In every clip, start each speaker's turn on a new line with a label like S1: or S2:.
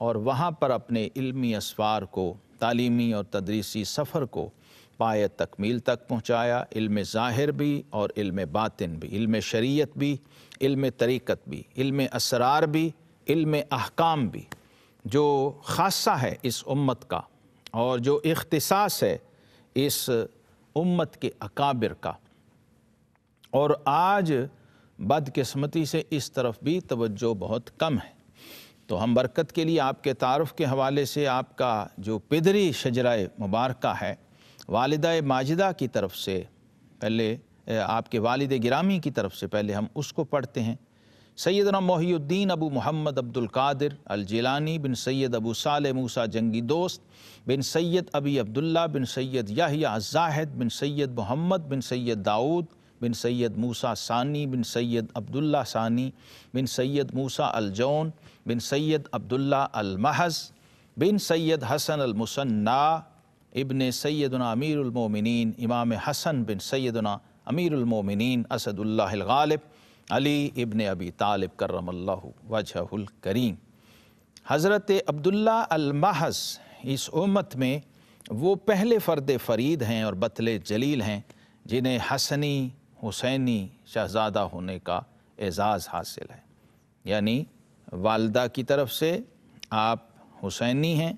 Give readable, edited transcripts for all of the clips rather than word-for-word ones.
S1: اور وہاں پر اپنے علمی اسفار کو، تعلیمی اور تدریسی سفر کو پائے تکمیل تک پہنچایا، علم ظاہر بھی اور علم باطن بھی، علم شریعت بھی، علم طریقت بھی، علم اسرار بھی، علم احکام بھی، جو خاصہ ہے اس امت کا اور جو اختصاص ہے اس امت کے اکابر کا۔ اور آج بدقسمتی سے اس طرف بھی توجہ بہت کم ہے۔ تو ہم برکت کے لیے آپ کے تعارف کے حوالے سے آپ کا جو پدری شجرہ مبارکہ ہے والدہ ماجدہ کی طرف سے، پہلے آپ کے والد گرامی کی طرف سے پہلے ہم اس کو پڑھتے ہیں۔ سیدنا محی الدین ابو محمد عبد القادر الجیلانی بن سید ابو صالح موسیٰ جنگی دوست بن سید ابی عبداللہ بن سید یحییٰ الزاہد بن سید محمد بن سید داؤد بن سید موسیٰ ثانی بن سید عبداللہ ثانی بن سید موسیٰ الجون بن سید عبداللہ المحض بن سید حسن المثنیٰ ابن سیدنا امیر المومنین امام حسن بن سیدنا امیر المومنین اسد اللہ الغالب علی ابن ابی طالب کرم اللہ وجہہ الکریم۔ حضرت عبداللہ المحض اس امت میں وہ پہلے فرد فرید ہیں اور بطل جلیل ہیں جنہیں حسنی حسینی شہزادہ ہونے کا اعزاز حاصل ہے، یعنی والدہ کی طرف سے آپ حسینی ہیں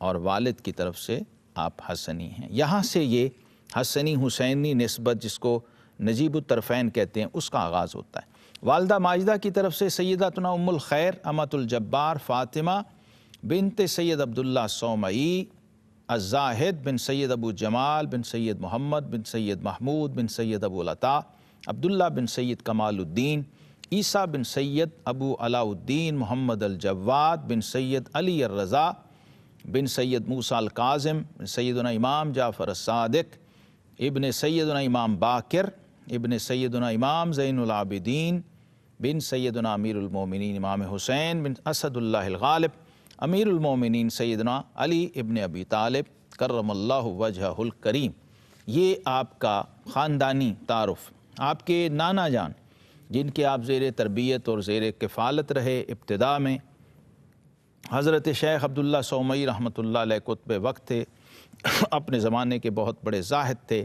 S1: اور والد کی طرف سے آپ حسنی ہیں۔ یہاں سے یہ حسنی حسینی نسبت جس کو نجیب الطرفین کہتے ہیں اس کا آغاز ہوتا ہے۔ والدہ ماجدہ کی طرف سے سیداتنا ام الخیر امۃ الجبار فاطمہ بنت سید عبداللہ صومعی الزاہد بن سید ابو جمال بن سید محمد بن سید محمود بن سید ابو العطا عبداللہ بن سید کمال الدین عیسیٰ بن سید ابو علاء الدین محمد الجواد بن سید علی الرضا بن سید موسیٰ الکاظم بن سیدنا امام جعفر الصادق ابن سیدنا امام باقر ابن سیدنا امام زین العابدین بن سیدنا امیر المومنین امام حسین بن اسد اللہ الغالب امیر المومنین سیدنا علی ابن ابی طالب کرم اللہ وجہہ الکریم۔ یہ آپ کا خاندانی تعارف۔ آپ کے نانا جان جن کے آپ زیر تربیت اور زیر کفالت رہے ابتدا میں، حضرت شیخ عبداللہ صومعی رحمۃ اللہ علیہ قطب وقت تھے، اپنے زمانے کے بہت بڑے زاہد تھے،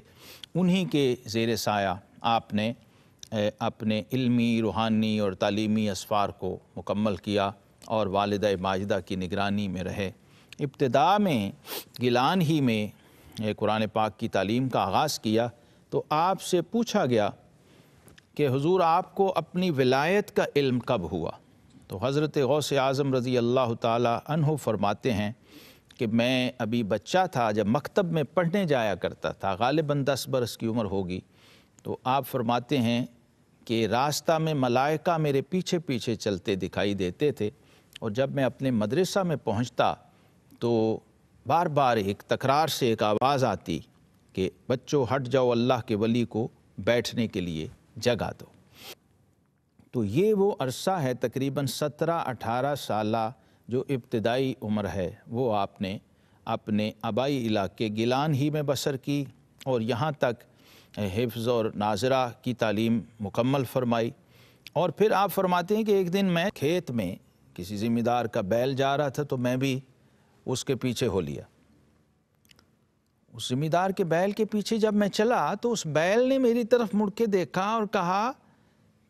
S1: انہی کے زیر سایہ آپ نے اپنے علمی روحانی اور تعلیمی اسفار کو مکمل کیا اور والدہ ماجدہ کی نگرانی میں رہے۔ ابتدا میں گیلان ہی میں قرآن پاک کی تعلیم کا آغاز کیا تو آپ سے پوچھا گیا کہ حضور آپ کو اپنی ولایت کا علم کب ہوا؟ تو حضرت غوث اعظم رضی اللہ تعالی عنہ فرماتے ہیں کہ میں ابھی بچہ تھا، جب مکتب میں پڑھنے جایا کرتا تھا، غالباً 10 برس کی عمر ہوگی، تو آپ فرماتے ہیں کہ راستہ میں ملائکہ میرے پیچھے پیچھے چلتے دکھائی دیتے تھے، اور جب میں اپنے مدرسہ میں پہنچتا تو بار بار ایک تکرار سے ایک آواز آتی کہ بچوں ہٹ جاؤ، اللہ کے ولی کو بیٹھنے کے لیے جگہ دو۔ تو یہ وہ عرصہ ہے تقریباً 17-18 سالہ جو ابتدائی عمر ہے، وہ آپ نے اپنے آبائی علاقے گیلان ہی میں بسر کی اور یہاں تک حفظ اور ناظرہ کی تعلیم مکمل فرمائی۔ اور پھر آپ فرماتے ہیں کہ ایک دن میں کھیت میں کسی ذمہ دار کا بیل جا رہا تھا تو میں بھی اس کے پیچھے ہو لیا۔ اس ذمہ دار کے بیل کے پیچھے جب میں چلا تو اس بیل نے میری طرف مڑ کے دیکھا اور کہا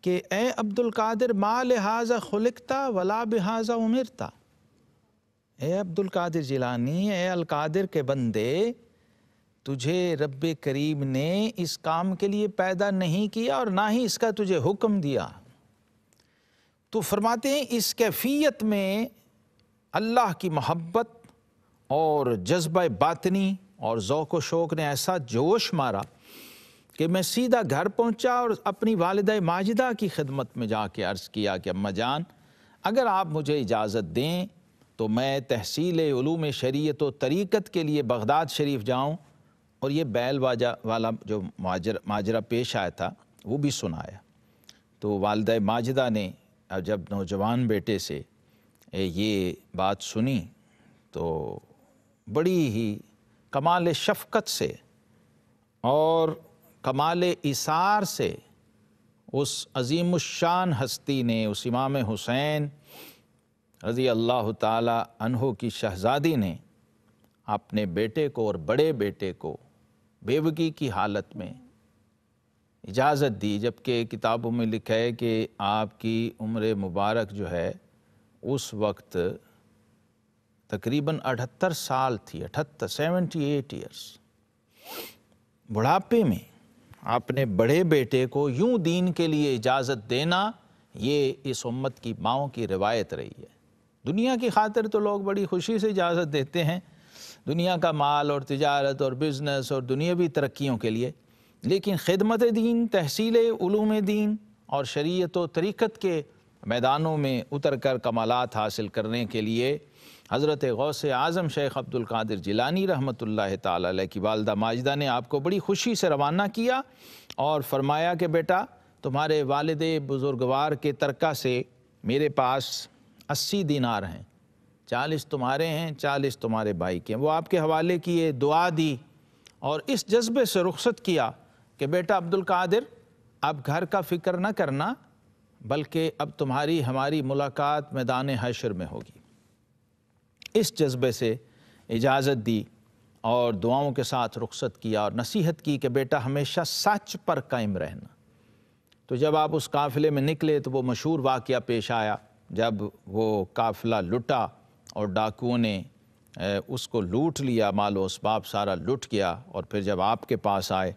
S1: کہ اے عبد القادر ما لہذا خلقتا ولا بہذا امرتا، اے عبد القادر جیلانی، اے القادر کے بندے، تجھے رب کریم نے اس کام کے لیے پیدا نہیں کیا اور نہ ہی اس کا تجھے حکم دیا۔ تو فرماتے ہیں اس کیفیت میں اللہ کی محبت اور جذبہ باطنی اور ذوق و شوق نے ایسا جوش مارا کہ میں سیدھا گھر پہنچا اور اپنی والدہ ماجدہ کی خدمت میں جا کے عرض کیا کہ اماں جان، اگر آپ مجھے اجازت دیں تو میں تحصیل علوم شریعت و طریقت کے لیے بغداد شریف جاؤں اور یہ بیل والا جو ماجرہ پیش آیا تھا وہ بھی سنایا۔ تو والدہ ماجدہ نے جب نوجوان بیٹے سے یہ بات سنی تو بڑی ہی کمال شفقت سے اور کمال ایثار سے اس عظیم الشان ہستی نے، اس امام حسین رضی اللہ تعالی عنہ کی شہزادی نے اپنے بیٹے کو اور بڑے بیٹے کو بیوگی کی حالت میں اجازت دی، جبکہ کتابوں میں لکھا ہے کہ آپ کی عمر مبارک جو ہے اس وقت تقریباً 78 سال تھی، 78 ایئرس۔ بڑھاپے میں اپنے بڑے بیٹے کو یوں دین کے لیے اجازت دینا، یہ اس امت کی ماؤں کی روایت رہی ہے۔ دنیا کی خاطر تو لوگ بڑی خوشی سے اجازت دیتے ہیں، دنیا کا مال اور تجارت اور بزنس اور دنیاوی ترقیوں کے لیے، لیکن خدمت دین، تحصیل علوم دین اور شریعت و طریقت کے میدانوں میں اتر کر کمالات حاصل کرنے کے لیے حضرت غوث اعظم شیخ عبد القادر جیلانی رحمۃ اللہ تعالی علیہ کی والدہ ماجدہ نے آپ کو بڑی خوشی سے روانہ کیا اور فرمایا کہ بیٹا، تمہارے والد بزرگوار کے ترکہ سے میرے پاس 80 دینار ہیں، 40 تمہارے ہیں، 40 تمہارے بھائی کے ہیں۔ وہ آپ کے حوالے کیے، دعا دی اور اس جذبے سے رخصت کیا کہ بیٹا عبد القادر، اب گھر کا فکر نہ کرنا، بلکہ اب تمہاری ہماری ملاقات میدان حشر میں ہوگی۔ اس جذبے سے اجازت دی اور دعاؤں کے ساتھ رخصت کیا اور نصیحت کی کہ بیٹا ہمیشہ سچ پر قائم رہنا۔ تو جب آپ اس قافلے میں نکلے تو وہ مشہور واقعہ پیش آیا جب وہ قافلہ لٹا اور ڈاکوؤں نے اس کو لوٹ لیا، مال و اسباب سارا لٹ گیا، اور پھر جب آپ کے پاس آئے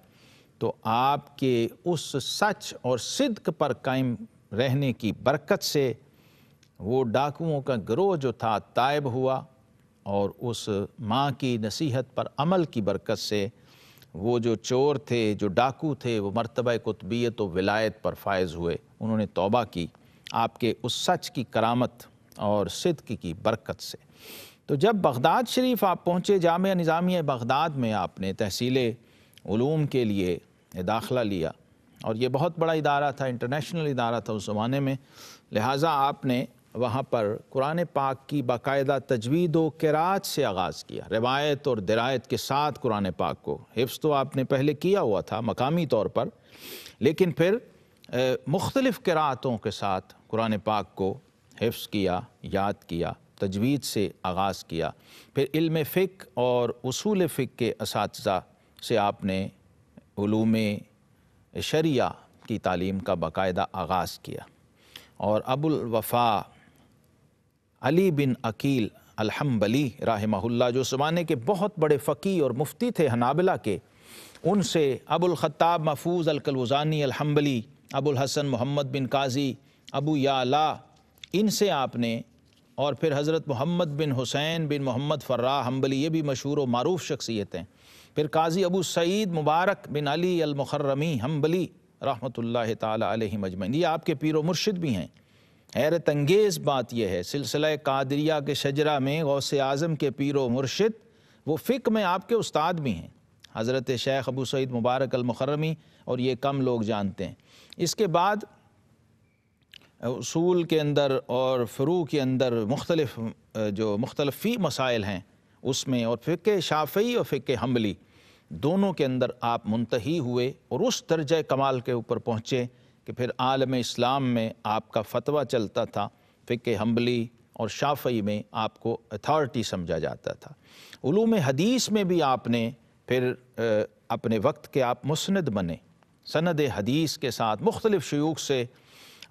S1: تو آپ کے اس سچ اور صدق پر قائم رہنے کی برکت سے وہ ڈاکوؤں کا گروہ جو تھا تائب ہوا، اور اس ماں کی نصیحت پر عمل کی برکت سے وہ جو چور تھے، جو ڈاکو تھے، وہ مرتبہ قطبیت و ولایت پر فائز ہوئے، انہوں نے توبہ کی آپ کے اس سچ کی کرامت اور صدق کی برکت سے۔ تو جب بغداد شریف آپ پہنچے، جامعہ نظامیہ بغداد میں آپ نے تحصیل علوم کے لیے داخلہ لیا، اور یہ بہت بڑا ادارہ تھا، انٹرنیشنل ادارہ تھا اس زمانے میں، لہٰذا آپ نے وہاں پر قرآن پاک کی باقاعدہ تجوید و قراءت سے آغاز کیا، روایت اور درایت کے ساتھ قرآن پاک کو حفظ تو آپ نے پہلے کیا ہوا تھا مقامی طور پر، لیکن پھر مختلف قراءتوں کے ساتھ قرآن پاک کو حفظ کیا، یاد کیا، تجوید سے آغاز کیا، پھر علم فقہ اور اصول فقہ کے اساتذہ سے آپ نے علوم شریعہ کی تعلیم کا باقاعدہ آغاز کیا، اور ابو الوفا علی بن عقیل الحنبلی رحمہ اللہ، جو زمانے کے بہت بڑے فقیہ اور مفتی تھے حنابلہ کے، ان سے ابو الخطاب محفوظ القلوزانی الحنبلی، ابو الحسن محمد بن قاضی، ابو یعلا، ان سے آپ نے، اور پھر حضرت محمد بن حسین بن محمد فراء حنبلی، یہ بھی مشہور و معروف شخصیت ہیں، پھر قاضی ابو سعید مبارک بن علی المخرمی حنبلی رحمۃ اللہ تعالی علیہ مجمعین، یہ آپ کے پیر و مرشد بھی ہیں۔ حیرت انگیز بات یہ ہے، سلسلہ قادریہ کے شجرہ میں غوث اعظم کے پیر و مرشد وہ فقہ میں آپ کے استاد بھی ہیں، حضرت شیخ ابو سعید مبارک المخرمی، اور یہ کم لوگ جانتے ہیں۔ اس کے بعد اصول کے اندر اور فروع کے اندر مختلف فی مسائل ہیں اس میں، اور فقہ شافعی اور فقہ حنبلی دونوں کے اندر آپ منتہی ہوئے اور اس درجہ کمال کے اوپر پہنچے کہ پھر عالم اسلام میں آپ کا فتویٰ چلتا تھا، فقہ حنبلی اور شافعی میں آپ کو اتھارٹی سمجھا جاتا تھا۔ علوم حدیث میں بھی آپ نے پھر اپنے وقت کے آپ مسند بنے، سند حدیث کے ساتھ مختلف شیوخ سے،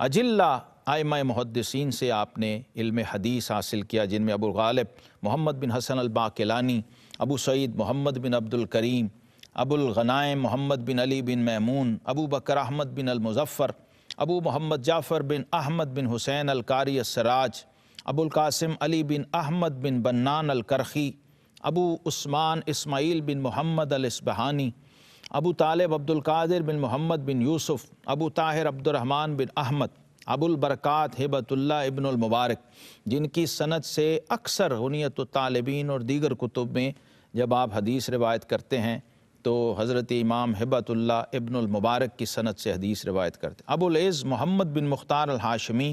S1: اجلہ ائمہ محدثین سے آپ نے علم حدیث حاصل کیا، جن میں ابو غالب محمد بن حسن الباقلانی، ابو سعید محمد بن عبد الکریم، ابو الغنائم محمد بن علی بن میمون، ابو بکر احمد بن المظفر، ابو محمد جعفر بن احمد بن حسین القاری السراج، ابو القاسم علی بن احمد بن بنان الکرخی، ابو عثمان اسماعیل بن محمد الاصبہانی، ابو طالب عبد القادر بن محمد بن یوسف، ابو طاہر عبد الرحمن بن احمد، ابو البرکات ہبۃ اللہ ابن المبارک، جن کی سند سے اکثر غنیت الطالبین اور دیگر کتب میں جب آپ حدیث روایت کرتے ہیں تو حضرت امام ہبۃ اللہ ابن المبارک کی سند سے حدیث روایت کرتے ہیں۔ ابو العز محمد بن مختار الہاشمی،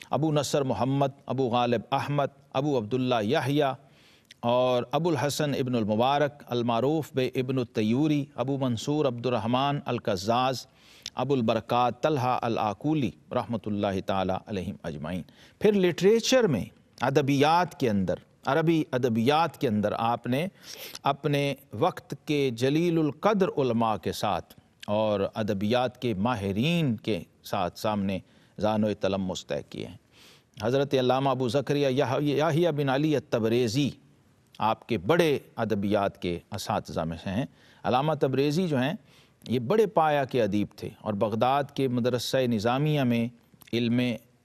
S1: ابو نصر محمد، ابو غالب احمد، ابو عبداللہ یحییٰ، اور ابو الحسن ابن المبارک المعروف بے ابن التیوری، ابو منصور عبد الرحمن القزاز، ابو البرکات طلحہ العقولی رحمۃ اللہ تعالی علیہم اجمعین۔ پھر لٹریچر میں ادبیات کے اندر، عربی ادبیات کے اندر آپ نے اپنے وقت کے جلیل القدر علماء کے ساتھ اور ادبیات کے ماہرین کے ساتھ سامنے ذان و تلمس طے کیے ہیں۔ حضرت علامہ ابو زکریا یحییٰ بن علی التبریزی آپ کے بڑے ادبیات کے اساتذہ میں سے ہیں۔ علامہ تبریزی جو ہیں یہ بڑے پایہ کے ادیب تھے اور بغداد کے مدرسہ نظامیہ میں علم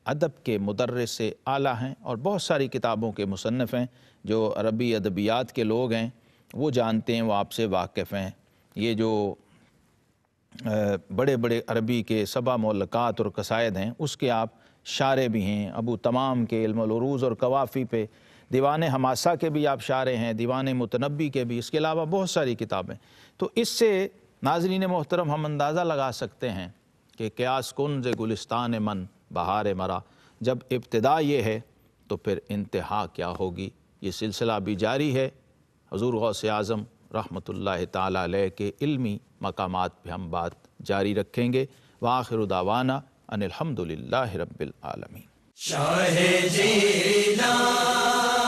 S1: ادب کے مدرس اعلیٰ ہیں اور بہت ساری کتابوں کے مصنف ہیں۔ جو عربی ادبیات کے لوگ ہیں وہ جانتے ہیں، وہ آپ سے واقف ہیں۔ یہ جو بڑے بڑے عربی کے 7 مولکات اور قصائد ہیں اس کے آپ شارح بھی ہیں۔ ابو تمام کے علم العروض اور قوافی پہ، دیوان حماسہ کے بھی آپ شارح ہیں، دیوان متنبی کے بھی، اس کے علاوہ بہت ساری کتابیں۔ تو اس سے ناظرین محترم ہم اندازہ لگا سکتے ہیں کہ قیاس کن ز گلستان من بہار مرا، جب ابتدا یہ ہے تو پھر انتہا کیا ہوگی۔ یہ سلسلہ بھی جاری ہے۔ حضور غوث اعظم رحمۃ اللہ تعالیٰ علیہ کے علمی مقامات پہ ہم بات جاری رکھیں گے۔ وآخر دعوانا ان الحمد للہ رب العالمین۔
S2: شاہ جیلان